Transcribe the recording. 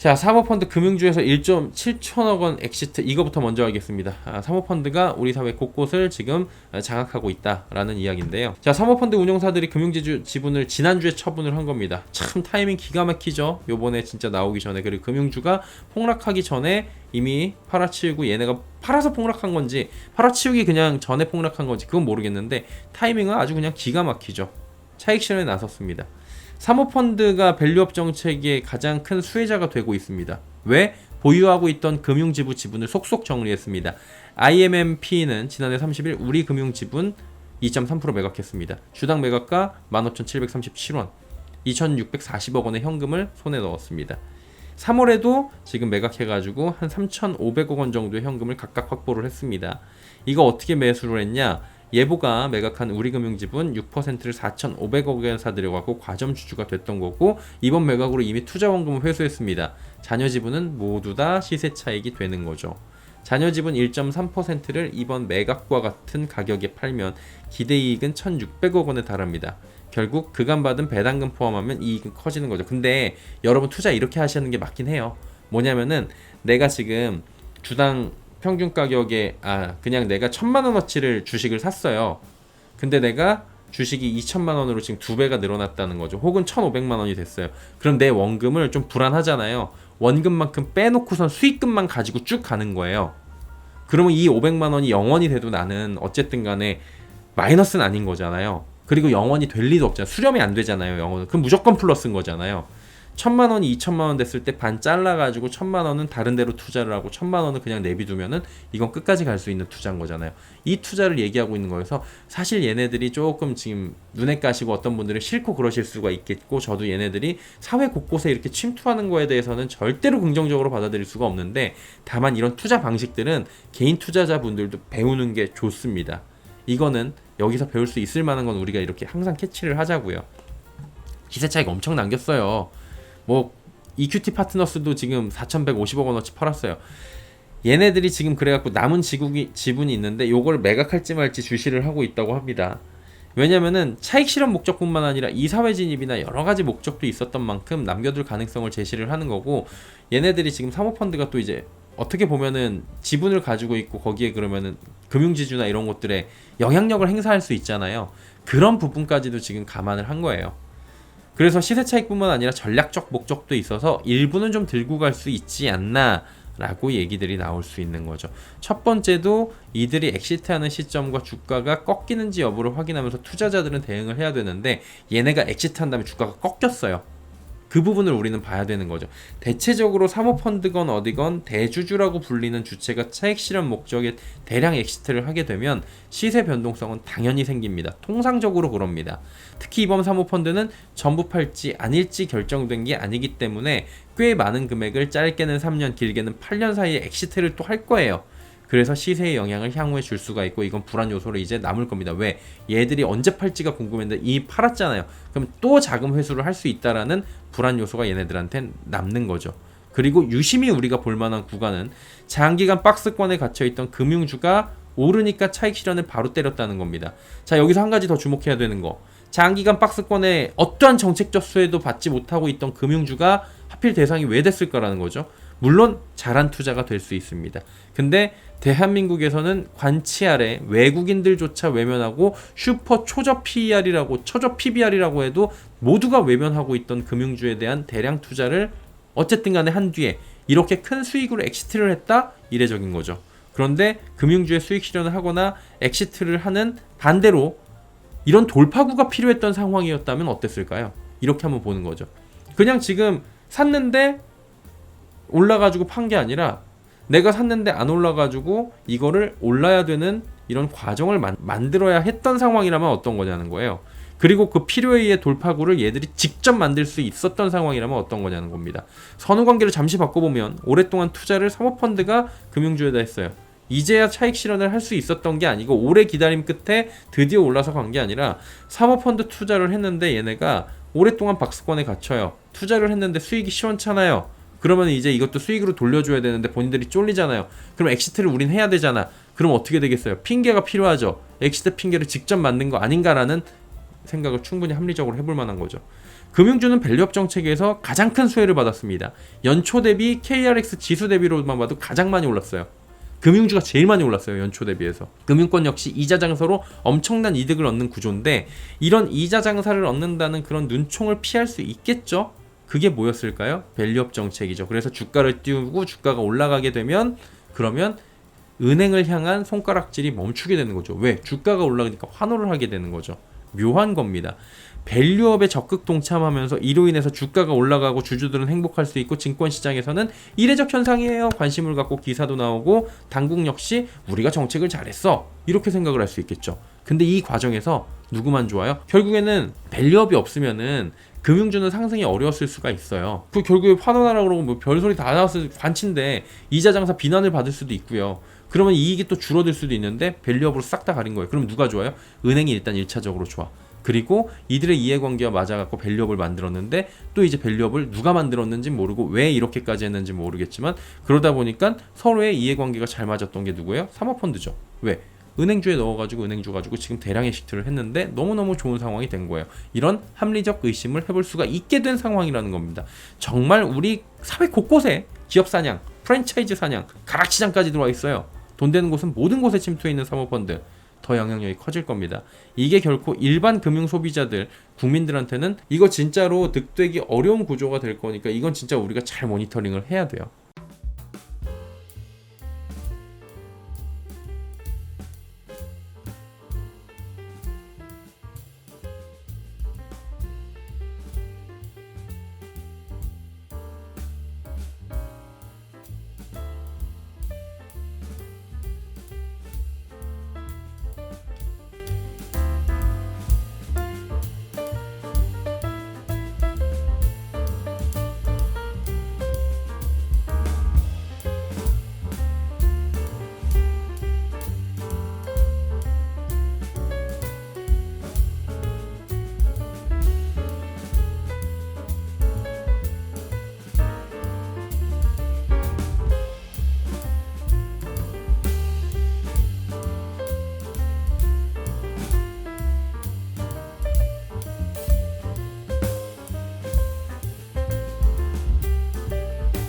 자, 사모펀드 금융주에서 1.7천억 원 엑시트, 이거부터 먼저 하겠습니다. 사모펀드가 우리 사회 곳곳을 지금 장악하고 있다라는 이야기인데요. 자, 사모펀드 운용사들이 금융지주 지분을 지난주에 처분을 한 겁니다. 참 타이밍 기가 막히죠. 요번에 진짜 나오기 전에. 그리고 금융주가 폭락하기 전에 이미 팔아치우고, 얘네가 팔아서 폭락한 건지 팔아치우기 그냥 전에 폭락한 건지 그건 모르겠는데 타이밍은 아주 그냥 기가 막히죠. 차익 실현에 나섰습니다. 사모펀드가 밸류업 정책의 가장 큰 수혜자가 되고 있습니다. 왜? 보유하고 있던 금융지부 지분을 속속 정리했습니다. IMMP는 지난해 30일 우리 금융지분 2.3% 매각했습니다. 주당 매각가 15,737원, 2,640억 원의 현금을 손에 넣었습니다. 3월에도 지금 매각해가지고 한 3,500억 원 정도의 현금을 각각 확보를 했습니다. 이거 어떻게 매수를 했냐? 예보가 매각한 우리금융지분 6%를 4,500억 원 사들여갖고 과점 주주가 됐던 거고, 이번 매각으로 이미 투자 원금을 회수했습니다. 잔여 지분은 모두 다 시세 차익이 되는 거죠. 잔여 지분 1.3%를 이번 매각과 같은 가격에 팔면 기대이익은 1,600억 원에 달합니다. 결국 그간 받은 배당금 포함하면 이익은 커지는 거죠. 근데 여러분 투자 이렇게 하시는 게 맞긴 해요. 뭐냐면은 내가 지금 주당 평균 가격에 그냥 내가 1,000만 원어치를 주식을 샀어요. 근데 내가 주식이 2,000만 원으로 지금 2배가 늘어났다는 거죠. 혹은 1,500만 원이 됐어요. 그럼 내 원금을 좀 불안하잖아요. 원금만큼 빼놓고선 수익금만 가지고 쭉 가는 거예요. 그러면 이 500만 원이 0원이 돼도 나는 어쨌든 간에 마이너스는 아닌 거잖아요. 그리고 0원이 될 리도 없잖아요. 수렴이 안 되잖아요. 0원은. 그럼 무조건 플러스인 거잖아요. 1,000만 원이 2,000만 원 됐을 때 반 잘라가지고 1,000만 원은 다른 데로 투자를 하고 1,000만 원은 그냥 내비두면은 이건 끝까지 갈 수 있는 투자인 거잖아요. 이 투자를 얘기하고 있는 거여서 사실 얘네들이 조금 지금 눈에 까시고 어떤 분들은 싫고 그러실 수가 있겠고, 저도 얘네들이 사회 곳곳에 이렇게 침투하는 거에 대해서는 절대로 긍정적으로 받아들일 수가 없는데, 다만 이런 투자 방식들은 개인 투자자분들도 배우는 게 좋습니다. 이거는 여기서 배울 수 있을 만한 건 우리가 이렇게 항상 캐치를 하자고요. 기세 차익 엄청 남겼어요. 뭐 EQT 파트너스도 지금 4,150억 원어치 팔았어요. 얘네들이 지금 그래갖고 남은 지분이 있는데 요걸 매각할지 말지 주시를 하고 있다고 합니다. 왜냐면은 차익 실현 목적뿐만 아니라 이사회 진입이나 여러 가지 목적도 있었던 만큼 남겨둘 가능성을 제시를 하는 거고, 얘네들이 지금 사모펀드가 또 이제 어떻게 보면은 지분을 가지고 있고 거기에 그러면은 금융지주나 이런 것들에 영향력을 행사할 수 있잖아요. 그런 부분까지도 지금 감안을 한 거예요. 그래서 시세 차익뿐만 아니라 전략적 목적도 있어서 일부는 좀 들고 갈 수 있지 않나 라고 얘기들이 나올 수 있는 거죠. 첫 번째도 이들이 엑시트하는 시점과 주가가 꺾이는지 여부를 확인하면서 투자자들은 대응을 해야 되는데, 얘네가 엑시트한 다음에 주가가 꺾였어요. 그 부분을 우리는 봐야 되는 거죠. 대체적으로 사모펀드건 어디건 대주주라고 불리는 주체가 차익 실현 목적의 대량 엑시트를 하게 되면 시세 변동성은 당연히 생깁니다. 통상적으로 그럽니다. 특히 이번 사모펀드는 전부 팔지 아닐지 결정된 게 아니기 때문에 꽤 많은 금액을 짧게는 3년, 길게는 8년 사이에 엑시트를 또 할 거예요. 그래서 시세의 영향을 향후에 줄 수가 있고, 이건 불안 요소로 이제 남을 겁니다. 왜? 얘들이 언제 팔지가 궁금했는데 이미 팔았잖아요. 그럼 또 자금 회수를 할 수 있다라는 불안 요소가 얘네들한텐 남는 거죠. 그리고 유심히 우리가 볼만한 구간은 장기간 박스권에 갇혀있던 금융주가 오르니까 차익 실현을 바로 때렸다는 겁니다. 자, 여기서 한 가지 더 주목해야 되는 거. 장기간 박스권에 어떠한 정책적 수혜도 받지 못하고 있던 금융주가 하필 대상이 왜 됐을까라는 거죠. 물론 잘한 투자가 될 수 있습니다. 근데 대한민국에서는 관치 아래 외국인들조차 외면하고 슈퍼 초저 PER이라고 초저 PBR이라고 해도 모두가 외면하고 있던 금융주에 대한 대량 투자를 어쨌든 간에 한 뒤에 이렇게 큰 수익으로 엑시트를 했다? 이례적인 거죠. 그런데 금융주의 수익 실현을 하거나 엑시트를 하는 반대로 이런 돌파구가 필요했던 상황이었다면 어땠을까요? 이렇게 한번 보는 거죠. 그냥 지금 샀는데 올라가지고 판 게 아니라 내가 샀는데 안 올라가지고 이거를 올라야 되는 이런 과정을 만들어야 했던 상황이라면 어떤 거냐는 거예요. 그리고 그 필요에 의해 돌파구를 얘들이 직접 만들 수 있었던 상황이라면 어떤 거냐는 겁니다. 선후관계를 잠시 바꿔보면 오랫동안 투자를 사모펀드가 금융주에다 했어요. 이제야 차익 실현을 할 수 있었던 게 아니고 오래 기다림 끝에 드디어 올라서 간 게 아니라 사모펀드 투자를 했는데 얘네가 오랫동안 박스권에 갇혀요. 투자를 했는데 수익이 시원찮아요. 그러면 이제 이것도 수익으로 돌려줘야 되는데 본인들이 쫄리잖아요. 그럼 엑시트를 우린 해야 되잖아. 그럼 어떻게 되겠어요? 핑계가 필요하죠. 엑시트 핑계를 직접 만든 거 아닌가라는 생각을 충분히 합리적으로 해볼 만한 거죠. 금융주는 밸류업 정책에서 가장 큰 수혜를 받았습니다. 연초 대비 KRX 지수 대비로만 봐도 가장 많이 올랐어요. 금융주가 제일 많이 올랐어요. 연초 대비해서. 금융권 역시 이자 장사로 엄청난 이득을 얻는 구조인데 이런 이자 장사를 얻는다는 그런 눈총을 피할 수 있겠죠? 그게 뭐였을까요? 밸류업 정책이죠. 그래서 주가를 띄우고 주가가 올라가게 되면 그러면 은행을 향한 손가락질이 멈추게 되는 거죠. 왜? 주가가 올라가니까 환호를 하게 되는 거죠. 묘한 겁니다. 밸류업에 적극 동참하면서 이로 인해서 주가가 올라가고 주주들은 행복할 수 있고 증권시장에서는 이례적 현상이에요. 관심을 갖고 기사도 나오고 당국 역시 우리가 정책을 잘했어. 이렇게 생각을 할 수 있겠죠. 근데 이 과정에서 누구만 좋아요? 결국에는 밸류업이 없으면은 금융주는 상승이 어려웠을 수가 있어요. 그 결국에 환원하라고 그러고 뭐 별소리 다 나왔을 관치인데 이자 장사 비난을 받을 수도 있고요. 그러면 이익이 또 줄어들 수도 있는데 밸류업으로 싹 다 가린 거예요. 그럼 누가 좋아요? 은행이 일단 1차적으로 좋아. 그리고 이들의 이해관계와 맞아갖고 밸류업을 만들었는데 또 이제 밸류업을 누가 만들었는지 모르고 왜 이렇게까지 했는지 모르겠지만 그러다 보니까 서로의 이해관계가 잘 맞았던 게 누구예요? 사모펀드죠. 왜? 은행주에 넣어가지고 은행주 가지고 지금 대량의 시트를 했는데 너무너무 좋은 상황이 된 거예요. 이런 합리적 의심을 해볼 수가 있게 된 상황이라는 겁니다. 정말 우리 사회 곳곳에 기업 사냥, 프랜차이즈 사냥, 가락시장까지 들어와 있어요. 돈 되는 곳은 모든 곳에 침투해 있는 사모펀드. 더 영향력이 커질 겁니다. 이게 결코 일반 금융 소비자들, 국민들한테는 이거 진짜로 득되기 어려운 구조가 될 거니까 이건 진짜 우리가 잘 모니터링을 해야 돼요.